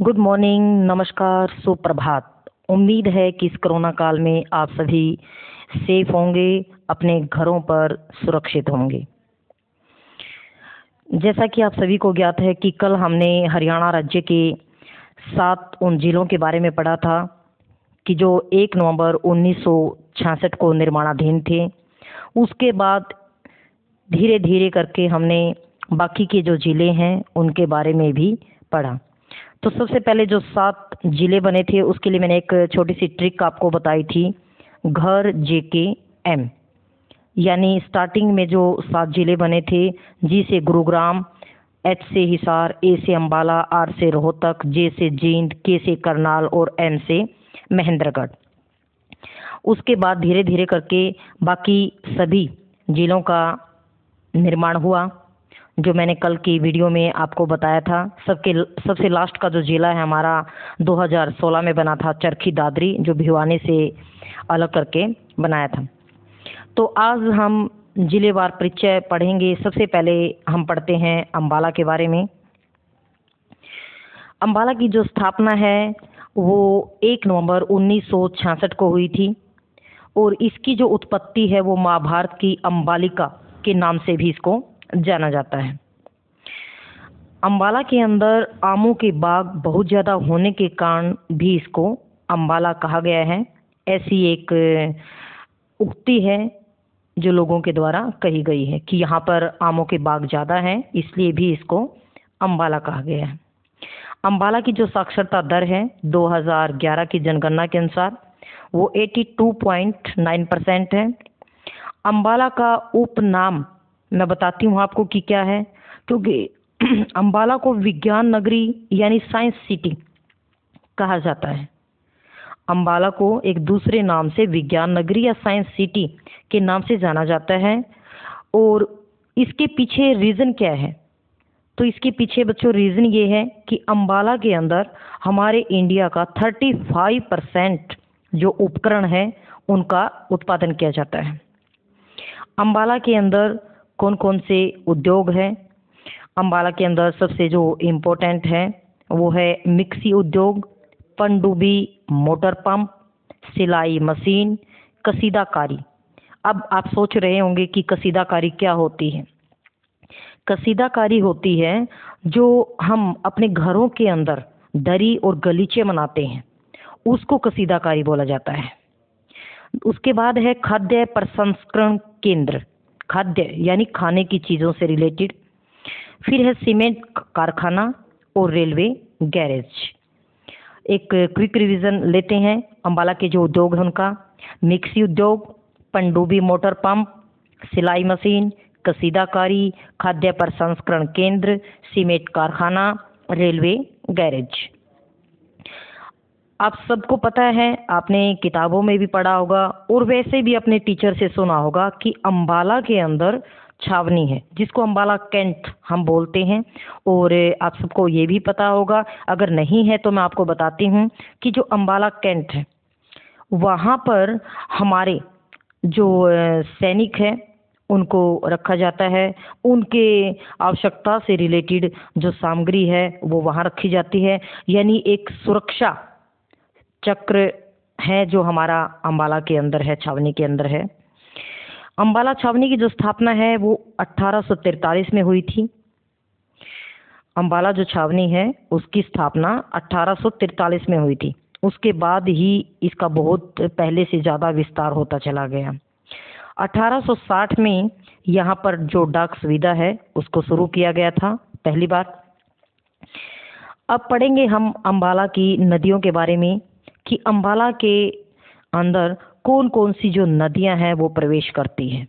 Good morning, नमस्कार, सुप्रभात। उम्मीद है कि इस कोरोना काल में आप सभी सेफ होंगे, अपने घरों पर सुरक्षित होंगे। जैसा कि आप सभी को ज्ञात है कि कल हमने हरियाणा राज्य के 7 उन जिलों के बारे में पढ़ा था कि जो 1 नवंबर 1966 को निर्माणाधीन थे। उसके बाद धीरे धीरे करके हमने बाकी के जो ज़िले हैं उनके बारे में भी पढ़ा। तो सबसे पहले जो 7 ज़िले बने थे उसके लिए मैंने एक छोटी सी ट्रिक आपको बताई थी, घर जेके एम। यानी स्टार्टिंग में जो 7 ज़िले बने थे, जी से गुरुग्राम, एच से हिसार, ए से अंबाला, आर से रोहतक, जे से जींद, के से करनाल और एम से महेंद्रगढ़। उसके बाद धीरे धीरे करके बाकी सभी ज़िलों का निर्माण हुआ, जो मैंने कल की वीडियो में आपको बताया था। सबसे लास्ट का जो ज़िला है हमारा 2016 में बना था, चरखी दादरी, जो भिवानी से अलग करके बनाया था। तो आज हम जिलेवार परिचय पढ़ेंगे। सबसे पहले हम पढ़ते हैं अंबाला के बारे में। अंबाला की जो स्थापना है वो 1 नवंबर 1966 को हुई थी और इसकी जो उत्पत्ति है वो महाभारत की अंबालिका के नाम से भी इसको जाना जाता है। अंबाला के अंदर आमों के बाग बहुत ज़्यादा होने के कारण भी इसको अंबाला कहा गया है। ऐसी एक उक्ति है जो लोगों के द्वारा कही गई है कि यहाँ पर आमों के बाग ज़्यादा हैं, इसलिए भी इसको अंबाला कहा गया है। अंबाला की जो साक्षरता दर है 2011 की जनगणना के अनुसार वो 82.9% है। अंबाला का उपनाम मैं बताती हूँ आपको कि क्या है, क्योंकि अंबाला को विज्ञान नगरी यानी साइंस सिटी कहा जाता है। अंबाला को एक दूसरे नाम से विज्ञान नगरी या साइंस सिटी के नाम से जाना जाता है। और इसके पीछे रीज़न क्या है? तो इसके पीछे बच्चों रीज़न ये है कि अंबाला के अंदर हमारे इंडिया का 35% जो उपकरण है उनका उत्पादन किया जाता है। अंबाला के अंदर कौन कौन से उद्योग हैं? अंबाला के अंदर सबसे जो इम्पोर्टेंट है वो है मिक्सी उद्योग, पनडुब्बी मोटर पंप, सिलाई मशीन, कसीदाकारी। अब आप सोच रहे होंगे कि कसीदाकारी क्या होती है। कसीदाकारी होती है जो हम अपने घरों के अंदर दरी और गलीचे बनाते हैं, उसको कसीदाकारी बोला जाता है। उसके बाद है खाद्य प्रसंस्करण केंद्र, खाद्य यानी खाने की चीज़ों से रिलेटेड। फिर है सीमेंट कारखाना और रेलवे गैरेज। एक क्विक रिवीजन लेते हैं अंबाला के जो उद्योग हैं उनका। मिक्सी उद्योग, पनडुब्बी मोटर पंप, सिलाई मशीन, कसीदाकारी, खाद्य प्रसंस्करण केंद्र, सीमेंट कारखाना, रेलवे गैरेज। आप सबको पता है, आपने किताबों में भी पढ़ा होगा और वैसे भी अपने टीचर से सुना होगा कि अंबाला के अंदर छावनी है जिसको अंबाला कैंट हम बोलते हैं। और आप सबको ये भी पता होगा, अगर नहीं है तो मैं आपको बताती हूँ कि जो अंबाला कैंट है वहाँ पर हमारे जो सैनिक हैं उनको रखा जाता है। उनके आवश्यकता से रिलेटेड जो सामग्री है वो वहाँ रखी जाती है। यानी एक सुरक्षा चक्र है जो हमारा अंबाला के अंदर है, छावनी के अंदर है। अंबाला छावनी की जो स्थापना है वो 1843 में हुई थी। अंबाला जो छावनी है उसकी स्थापना 1843 में हुई थी। उसके बाद ही इसका बहुत पहले से ज़्यादा विस्तार होता चला गया। 1860 में यहाँ पर जो डाक सुविधा है उसको शुरू किया गया था पहली बार। अब पढ़ेंगे हम अंबाला की नदियों के बारे में कि अंबाला के अंदर कौन कौन सी जो नदियां हैं वो प्रवेश करती हैं।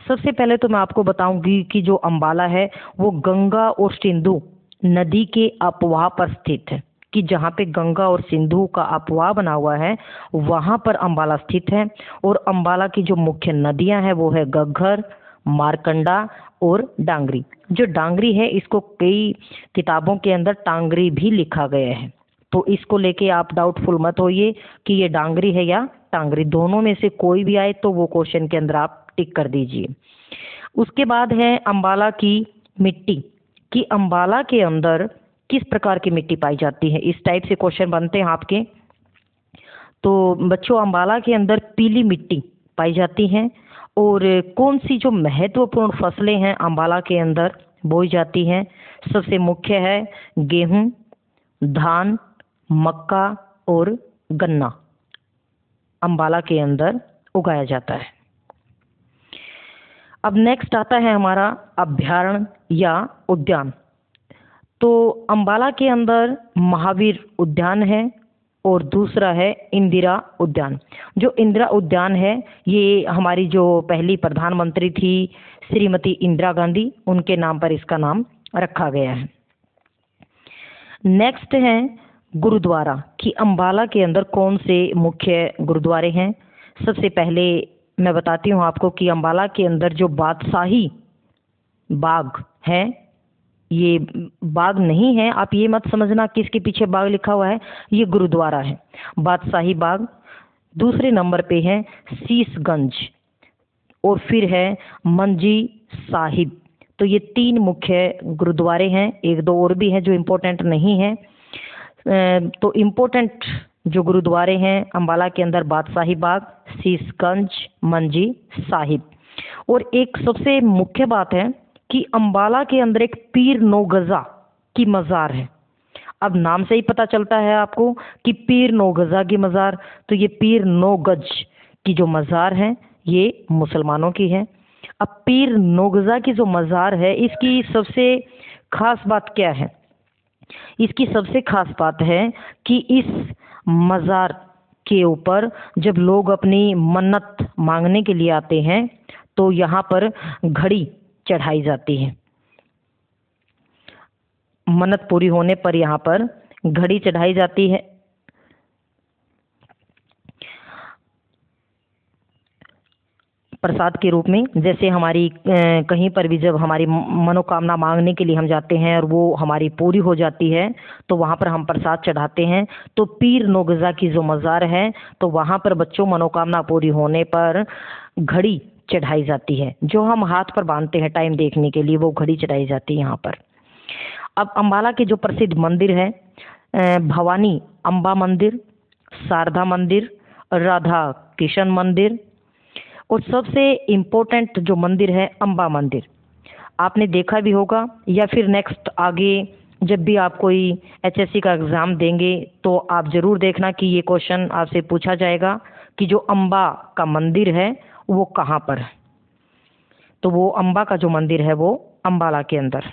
सबसे पहले तो मैं आपको बताऊंगी कि जो अंबाला है वो गंगा और सिंधु नदी के अपवाह पर स्थित है, कि जहाँ पे गंगा और सिंधु का अपवाह बना हुआ है वहाँ पर अंबाला स्थित है। और अंबाला की जो मुख्य नदियां हैं वो है घग्गर, मारकंडा और डांगरी। जो डांगरी है इसको कई किताबों के अंदर टांगरी भी लिखा गया है, तो इसको लेके आप डाउटफुल मत होइए कि ये डांगरी है या टांगरी। दोनों में से कोई भी आए तो वो क्वेश्चन के अंदर आप टिक कर दीजिए। उसके बाद है अंबाला की मिट्टी, कि अंबाला के अंदर किस प्रकार की मिट्टी पाई जाती है? इस टाइप से क्वेश्चन बनते हैं आपके। तो बच्चों, अम्बाला के अंदर पीली मिट्टी पाई जाती है। और कौन सी जो महत्वपूर्ण फसलें हैं अम्बाला के अंदर बोई जाती हैं? सबसे मुख्य है गेहूं, धान, मक्का और गन्ना अम्बाला के अंदर उगाया जाता है। अब नेक्स्ट आता है हमारा अभयारण्य या उद्यान। तो अम्बाला के अंदर महावीर उद्यान है और दूसरा है इंदिरा उद्यान। जो इंदिरा उद्यान है ये हमारी जो पहली प्रधानमंत्री थी श्रीमती इंदिरा गांधी, उनके नाम पर इसका नाम रखा गया है। नेक्स्ट है गुरुद्वारा कि अम्बाला के अंदर कौन से मुख्य गुरुद्वारे हैं। सबसे पहले मैं बताती हूँ आपको कि अम्बाला के अंदर जो बादशाही बाग है, ये बाग नहीं है, आप ये मत समझना कि इसके पीछे बाग लिखा हुआ है, ये गुरुद्वारा है बादशाही बाग। दूसरे नंबर पे है शीशगंज और फिर है मंजी साहिब। तो ये 3 मुख्य गुरुद्वारे हैं, एक दो और भी हैं जो इम्पोर्टेंट नहीं है। तो इम्पोर्टेंट जो गुरुद्वारे हैं अम्बाला के अंदर बादशाही बाग, शीशगंज, मंजी साहिब। और एक सबसे मुख्य बात है कि अम्बाला के अंदर एक पीर नौगजा की मज़ार है। अब नाम से ही पता चलता है आपको कि पीर नौगजा की मज़ार, तो ये पीर नौगज की जो मज़ार है ये मुसलमानों की है। अब पीर नौगजा की जो मज़ार है इसकी सबसे खास बात क्या है? इसकी सबसे खास बात है कि इस मज़ार के ऊपर जब लोग अपनी मन्नत मांगने के लिए आते हैं तो यहाँ पर घड़ी चढ़ाई जाती है। मन्नत पूरी होने पर यहाँ पर घड़ी चढ़ाई जाती है। प्रसाद के रूप में, जैसे हमारी कहीं पर भी जब हमारी मनोकामना मांगने के लिए हम जाते हैं और वो हमारी पूरी हो जाती है तो वहाँ पर हम प्रसाद चढ़ाते हैं। तो पीर नौगजा की जो मज़ार है तो वहाँ पर बच्चों मनोकामना पूरी होने पर घड़ी चढ़ाई जाती है, जो हम हाथ पर बांधते हैं टाइम देखने के लिए, वो घड़ी चढ़ाई जाती है यहाँ पर। अब अम्बाला के जो प्रसिद्ध मंदिर है भवानी अम्बा मंदिर, शारदा मंदिर, राधा कृष्ण मंदिर और सबसे इम्पोर्टेंट जो मंदिर है अम्बा मंदिर। आपने देखा भी होगा या फिर नेक्स्ट आगे जब भी आप कोई एचएससी का एग्ज़ाम देंगे तो आप ज़रूर देखना कि ये क्वेश्चन आपसे पूछा जाएगा कि जो अम्बा का मंदिर है वो कहाँ पर है। तो वो अम्बा का जो मंदिर है वो अम्बाला के अंदर।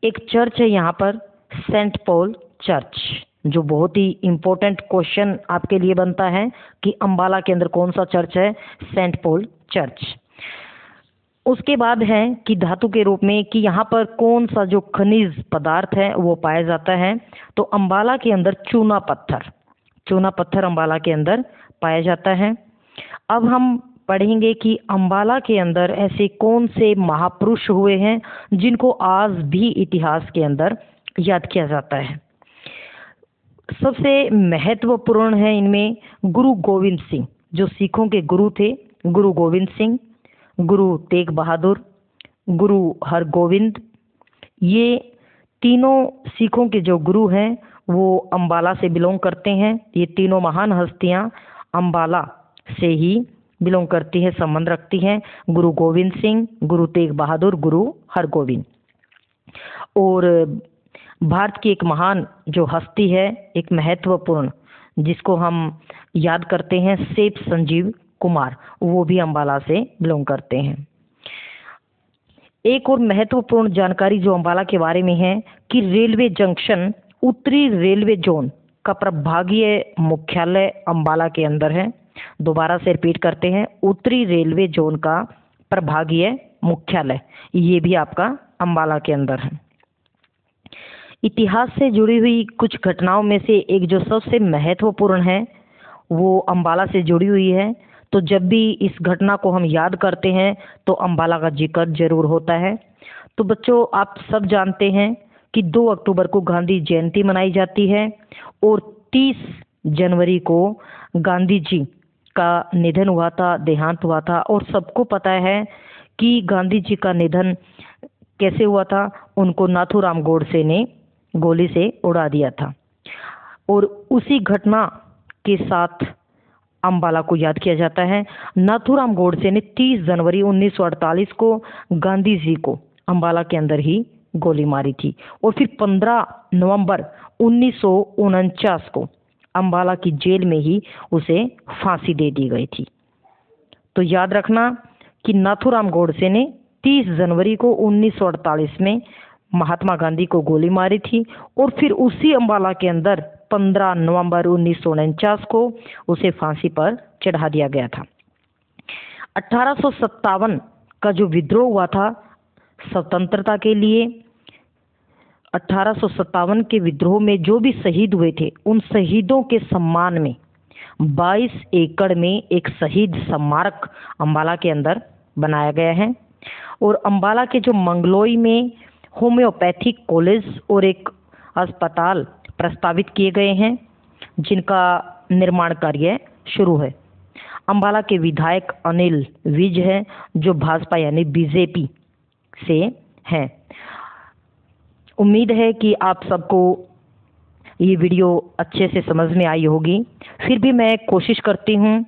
एक चर्च है यहाँ पर सेंट पॉल चर्च, जो बहुत ही इम्पोर्टेंट क्वेश्चन आपके लिए बनता है कि अम्बाला के अंदर कौन सा चर्च है? Saint Paul church. उसके बाद है कि धातु के रूप में कि यहाँ पर कौन सा जो खनिज पदार्थ है वो पाया जाता है? तो अम्बाला के अंदर चूना पत्थर अम्बाला के अंदर पाया जाता है। अब हम पढ़ेंगे कि अम्बाला के अंदर ऐसे कौन से महापुरुष हुए हैं जिनको आज भी इतिहास के अंदर याद किया जाता है। सबसे महत्वपूर्ण है इनमें गुरु गोविंद सिंह, जो सिखों के गुरु थे। गुरु गोविंद सिंह, गुरु तेग बहादुर, गुरु हरगोविंद, ये तीनों सिखों के जो गुरु हैं वो अम्बाला से बिलोंग करते हैं। ये तीनों महान हस्तियां अम्बाला से ही बिलोंग करती है, संबंध रखती हैं। गुरु गोविंद सिंह, गुरु तेग बहादुर, गुरु हरगोविंद। और भारत की एक महान जो हस्ती है, एक महत्वपूर्ण, जिसको हम याद करते हैं, सेठ संजीव कुमार, वो भी अम्बाला से बिलोंग करते हैं। एक और महत्वपूर्ण जानकारी जो अम्बाला के बारे में है कि रेलवे जंक्शन उत्तरी रेलवे जोन का प्रभागीय मुख्यालय अम्बाला के अंदर है। दोबारा से रिपीट करते हैं, उत्तरी रेलवे जोन का प्रभागीय मुख्यालय ये भी आपका अम्बाला के अंदर है। इतिहास से जुड़ी हुई कुछ घटनाओं में से एक जो सबसे महत्वपूर्ण है वो अम्बाला से जुड़ी हुई है। तो जब भी इस घटना को हम याद करते हैं तो अम्बाला का जिक्र जरूर होता है। तो बच्चों, आप सब जानते हैं कि 2 अक्टूबर को गांधी जयंती मनाई जाती है और 30 जनवरी को गांधी जी का निधन हुआ था, देहांत हुआ था। और सबको पता है कि गांधी जी का निधन कैसे हुआ था। उनको नाथूराम गोडसे ने गोली से उड़ा दिया था। और उसी घटना के साथ अम्बाला को याद किया जाता है। नाथूराम गोडसे ने 30 जनवरी 1948 को गांधी जी को अम्बाला के अंदर ही गोली मारी थी और फिर 15 नवंबर 1949 को अम्बाला की जेल में ही उसे फांसी दे दी गई थी। तो याद रखना कि नाथूराम गोडसे ने 30 जनवरी को 1948 में महात्मा गांधी को गोली मारी थी और फिर उसी अम्बाला के अंदर 15 नवंबर 1949 को उसे फांसी पर चढ़ा दिया गया था। 1857 का जो विद्रोह हुआ था स्वतंत्रता के लिए, 1857 के विद्रोह में जो भी शहीद हुए थे उन शहीदों के सम्मान में 22 एकड़ में एक शहीद स्मारक अम्बाला के अंदर बनाया गया है। और अम्बाला के जो मंगलोई में होम्योपैथिक कॉलेज और एक अस्पताल प्रस्तावित किए गए हैं जिनका निर्माण कार्य शुरू है। अम्बाला के विधायक अनिल विज है जो भाजपा यानी बीजेपी से हैं। उम्मीद है कि आप सबको ये वीडियो अच्छे से समझ में आई होगी। फिर भी मैं कोशिश करती हूँ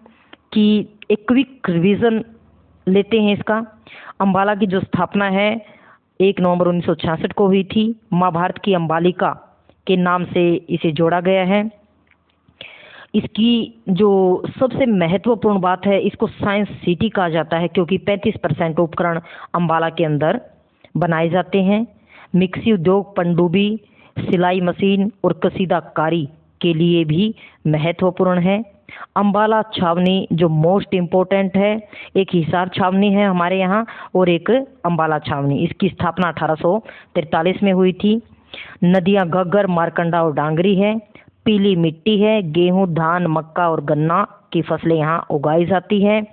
कि एक क्विक रिवीजन लेते हैं इसका। अम्बाला की जो स्थापना है 1 नवंबर 1966 को हुई थी। माँ भारत की अम्बालिका के नाम से इसे जोड़ा गया है। इसकी जो सबसे महत्वपूर्ण बात है, इसको साइंस सिटी कहा जाता है क्योंकि 35% उपकरण अम्बाला के अंदर बनाए जाते हैं। मिक्सी उद्योग, पनडुब्बी, सिलाई मशीन और कसीदाकारी के लिए भी महत्वपूर्ण है। अम्बाला छावनी जो मोस्ट इम्पोर्टेंट है, एक हिसार छावनी है हमारे यहाँ और एक अम्बाला छावनी। इसकी स्थापना 1843 में हुई थी। नदियाँ घग्गर, मारकंडा और डांगरी है। पीली मिट्टी है। गेहूं, धान, मक्का और गन्ना की फसलें यहाँ उगाई जाती हैं।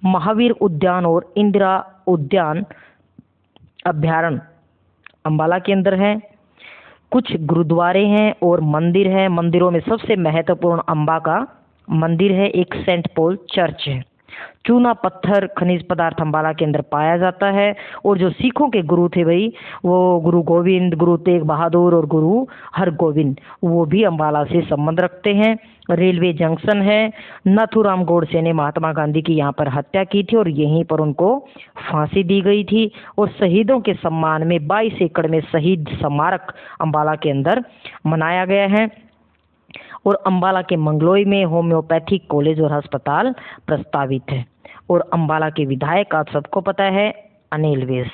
महावीर उद्यान और इंदिरा उद्यान अभ्यारण्य अम्बाला के अंदर है। कुछ गुरुद्वारे हैं और मंदिर है। मंदिरों में सबसे महत्वपूर्ण अम्बा का मंदिर है, एक सेंट पॉल चर्च है। चूना पत्थर खनिज पदार्थ अम्बाला के अंदर पाया जाता है। और जो सिखों के गुरु थे भाई, वो गुरु गोविंद, गुरु तेग बहादुर और गुरु हरगोविंद, वो भी अम्बाला से संबंध रखते हैं। रेलवे जंक्शन है। नाथूराम गोडसे ने महात्मा गांधी की यहाँ पर हत्या की थी और यहीं पर उनको फांसी दी गई थी। और शहीदों के सम्मान में 22 एकड़ में शहीद स्मारक अम्बाला के अंदर मनाया गया है। और अम्बाला के मंगलोई में होम्योपैथिक कॉलेज और अस्पताल प्रस्तावित है। और अम्बाला के विधायक आप सबको पता है अनिल विज।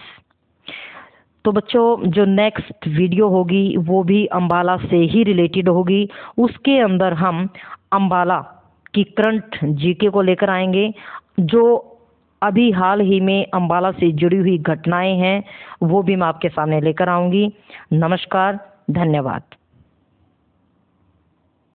तो बच्चों, जो नेक्स्ट वीडियो होगी वो भी अम्बाला से ही रिलेटेड होगी। उसके अंदर हम अम्बाला की करंट जीके को लेकर आएंगे। जो अभी हाल ही में अम्बाला से जुड़ी हुई घटनाएं हैं वो भी मैं आपके सामने लेकर आऊंगी। नमस्कार, धन्यवाद।